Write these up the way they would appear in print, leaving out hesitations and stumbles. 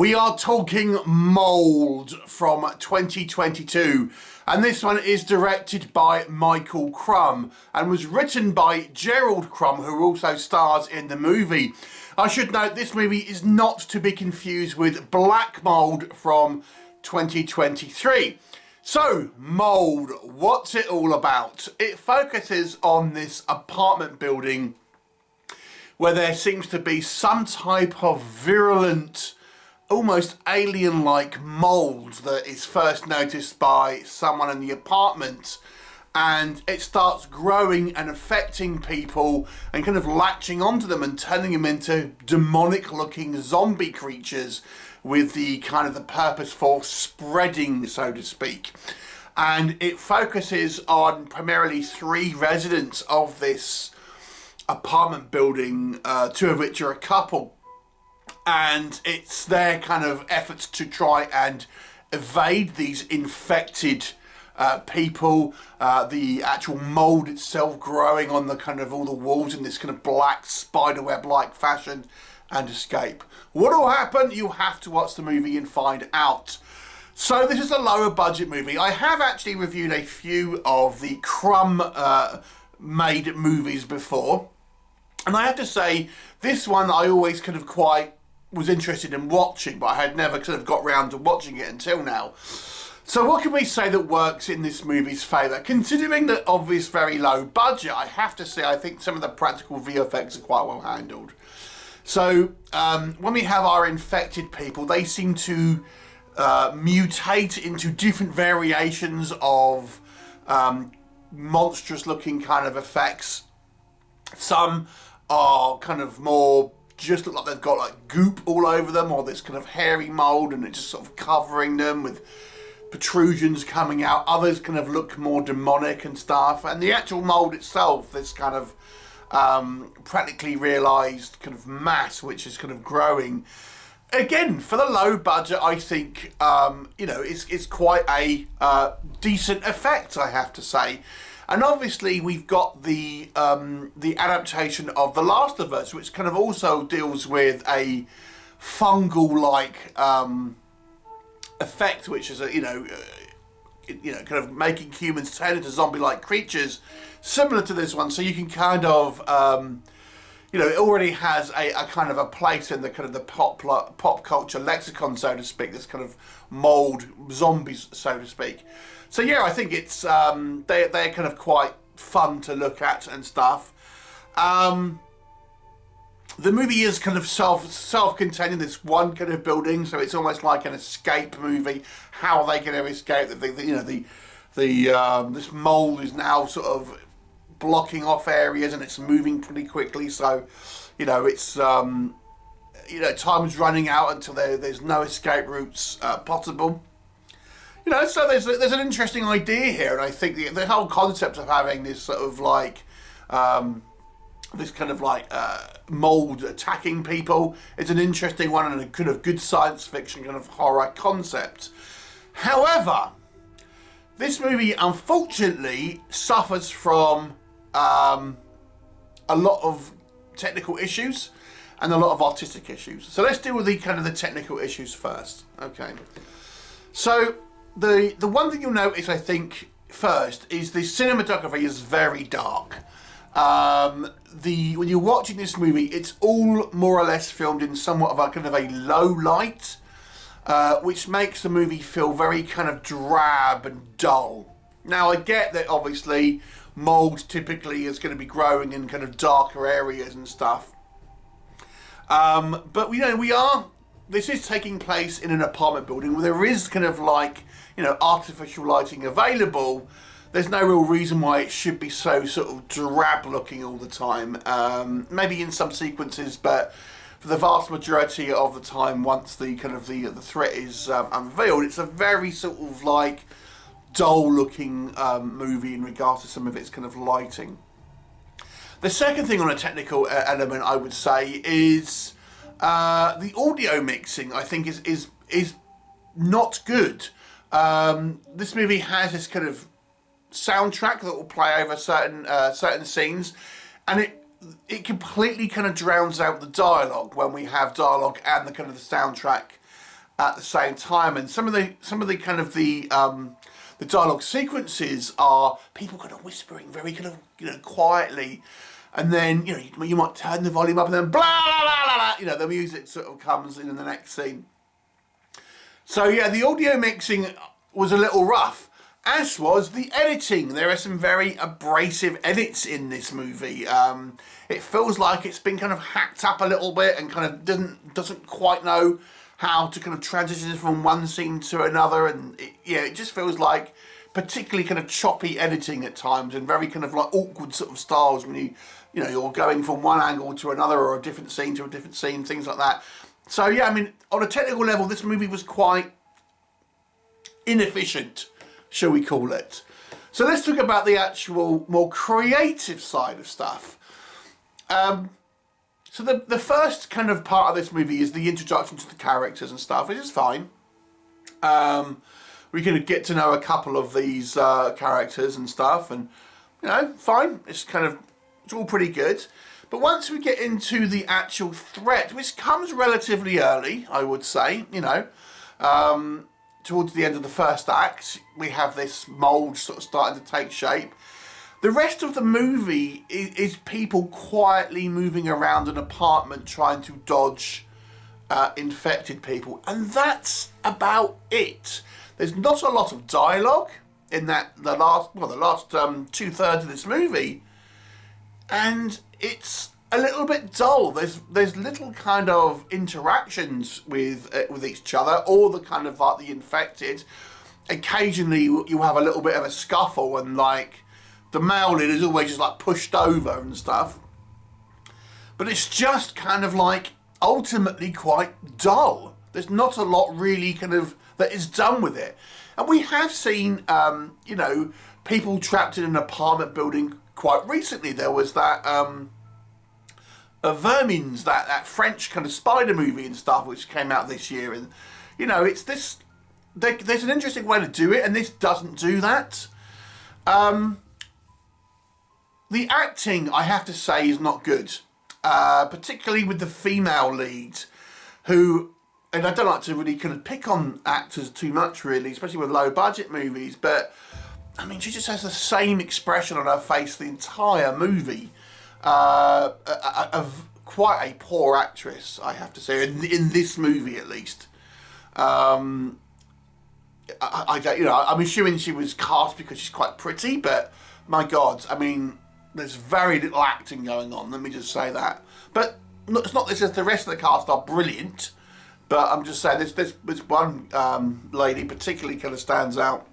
We are talking MOULD from 2022, and this one is directed by Crum and was written by Gerald Crum, who also stars in the movie. I should note this movie is not to be confused with Black Mould from 2023. So, MOULD, what's it all about? It focuses on this apartment building where there seems to be some type of virulent, almost alien-like mould that is first noticed by someone in the apartment, and it starts growing and affecting people and kind of latching onto them and turning them into demonic-looking zombie creatures with the kind of the purpose for spreading, so to speak. And it focuses on primarily 3 residents of this apartment building, 2 of which are a couple, and it's their kind of efforts to try and evade these infected people, the actual mould itself growing on the kind of all the walls in this kind of black spiderweb like fashion, and escape. What will happen? You have to watch the movie and find out. So this is a lower budget movie. I have actually reviewed a few of the Crum made movies before, and I have to say this one I always kind of quite was interested in watching, but I had never kind of got round to watching it until now. So what can we say that works in this movie's favour? Considering the obvious very low budget, I have to say I think some of the practical VFX are quite well handled. So when we have our infected people, they seem to mutate into different variations of monstrous looking kind of effects. Some are kind of more just look like they've got like goop all over them, or this kind of hairy mould and it's just sort of covering them with protrusions coming out. Others kind of look more demonic and stuff, and the actual mould itself, this kind of practically realised kind of mass which is kind of growing. Again, for the low budget, I think you know, it's quite a decent effect, I have to say. And obviously we've got the adaptation of The Last of Us, which kind of also deals with a fungal-like effect, which is a kind of making humans turn into zombie-like creatures, similar to this one. So you can kind of it already has a kind of a place in the kind of the pop culture lexicon, so to speak. This kind of mould zombies, so to speak. So yeah, I think it's they're kind of quite fun to look at and stuff. The movie is kind of self-contained in this one kind of building, so it's almost like an escape movie. How are they going to escape? This mould is now sort of blocking off areas and it's moving pretty quickly. So, it's time's running out until there's no escape routes possible. So there's an interesting idea here, and I think the whole concept of having this sort of like this kind of like mould attacking people is an interesting one and a kind of good science fiction kind of horror concept. However, this movie unfortunately suffers from a lot of technical issues and a lot of artistic issues. So let's deal with the kind of the technical issues first. Okay. So the one thing you'll notice, I think, first is the cinematography is very dark. When you're watching this movie, it's all more or less filmed in somewhat of a kind of a low light, which makes the movie feel very kind of drab and dull. Now, I get that obviously mould typically is going to be growing in kind of darker areas and stuff. But this is taking place in an apartment building where there is kind of like, artificial lighting available. There's no real reason why it should be so sort of drab looking all the time. Maybe in some sequences, but for the vast majority of the time, once the kind of the threat is unveiled, it's a very sort of like dull looking movie in regards to some of its kind of lighting. The second thing on a technical element, I would say, is the audio mixing. I think is not good. This movie has this kind of soundtrack that will play over certain scenes, and it completely kind of drowns out the dialogue when we have dialogue and the kind of the soundtrack at the same time, and some of the kind of the dialogue sequences are people kind of whispering very kind of, you know, quietly, and then, you know, you might turn the volume up and then blah blah blah blah, blah, you know, the music sort of comes in the next scene. So yeah, the audio mixing was a little rough, as was the editing. There are some very abrasive edits in this movie. It feels like it's been kind of hacked up a little bit and kind of doesn't quite know how to kind of transition from one scene to another, and it just feels like particularly kind of choppy editing at times, and very kind of like awkward sort of styles when you're going from one angle to another, or a different scene to a different scene, things like that. So yeah, I mean, on a technical level, this movie was quite inefficient, shall we call it. So let's talk about the actual more creative side of stuff. So the first kind of part of this movie is the introduction to the characters and stuff, which is fine. We can get to know a couple of these characters and stuff, and, you know, fine. It's all pretty good. But once we get into the actual threat, which comes relatively early, I would say, you know, towards the end of the first act, we have this mould sort of starting to take shape. The rest of the movie is people quietly moving around an apartment trying to dodge infected people, and that's about it. There's not a lot of dialogue in the last 2/3 of this movie, and it's a little bit dull. There's little kind of interactions with each other, or the kind of like the infected. Occasionally you have a little bit of a scuffle, and like the male lead is always just like pushed over and stuff. But it's just kind of like ultimately quite dull. There's not a lot really kind of that is done with it. And we have seen, you know, people trapped in an apartment building quite recently. There was that Vermins, that French kind of spider movie and stuff, which came out this year. And, you know, it's this, there's an interesting way to do it, and this doesn't do that. The acting, I have to say, is not good, particularly with the female lead, who, and I don't like to really kind of pick on actors too much, really, especially with low budget movies, but I mean, she just has the same expression on her face the entire movie. Quite a poor actress, I have to say, in this movie at least. I don't, you know, I'm assuming she was cast because she's quite pretty, but my God, I mean, there's very little acting going on, let me just say that. But it's not this as the rest of the cast are brilliant, but I'm just saying this one lady particularly kind of stands out.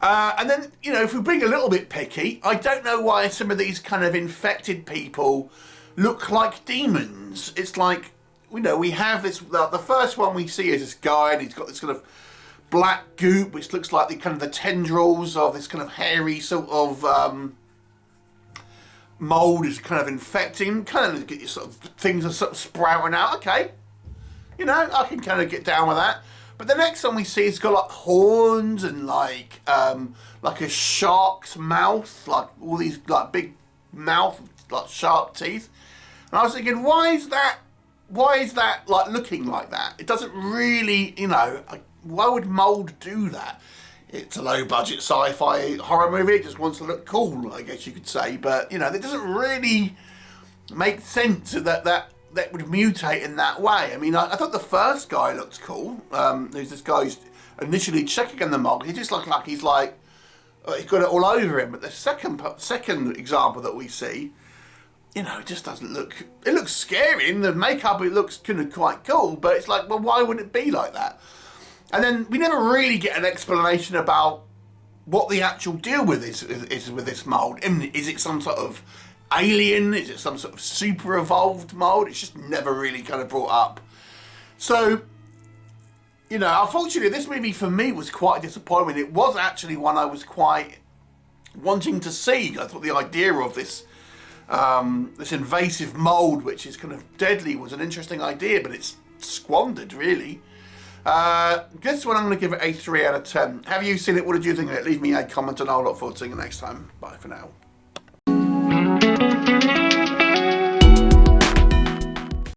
And then, you know, if we being a little bit picky, I don't know why some of these kind of infected people look like demons. It's like, you know, we have this, the first one we see is this guy, and he's got this kind of black goop, which looks like the kind of the tendrils of this kind of hairy sort of mould is kind of infecting, kind of get sort of things are sort of sprouting out. Okay, you know, I can kind of get down with that. But the next one we see has got like horns and like a shark's mouth, like all these like big mouth, like sharp teeth. And I was thinking, why is that like looking like that? It doesn't really, you know, why would MOULD do that? It's a low budget sci-fi horror movie, it just wants to look cool, I guess you could say. But, you know, it doesn't really make sense that would mutate in that way. I mean, I thought the first guy looked cool. There's this guy who's initially checking in the mold. He just looked like he's got it all over him. But the second example that we see, you know, it just doesn't look. It looks scary. In the makeup, it looks kind of quite cool. But it's like, well, why would it be like that? And then we never really get an explanation about what the actual deal with is with this mold. Is it some sort of alien? Is it some sort of super evolved mold? It's just never really kind of brought up. So, you know, unfortunately, this movie for me was quite a disappointment. It was actually one I was quite wanting to see. I thought the idea of this this invasive mold, which is kind of deadly, was an interesting idea, but it's squandered, really. This one I'm going to give it a 3 out of 10. Have you seen it? What did you think of it? Leave me a comment and I'll look forward to seeing you next time. Bye for now.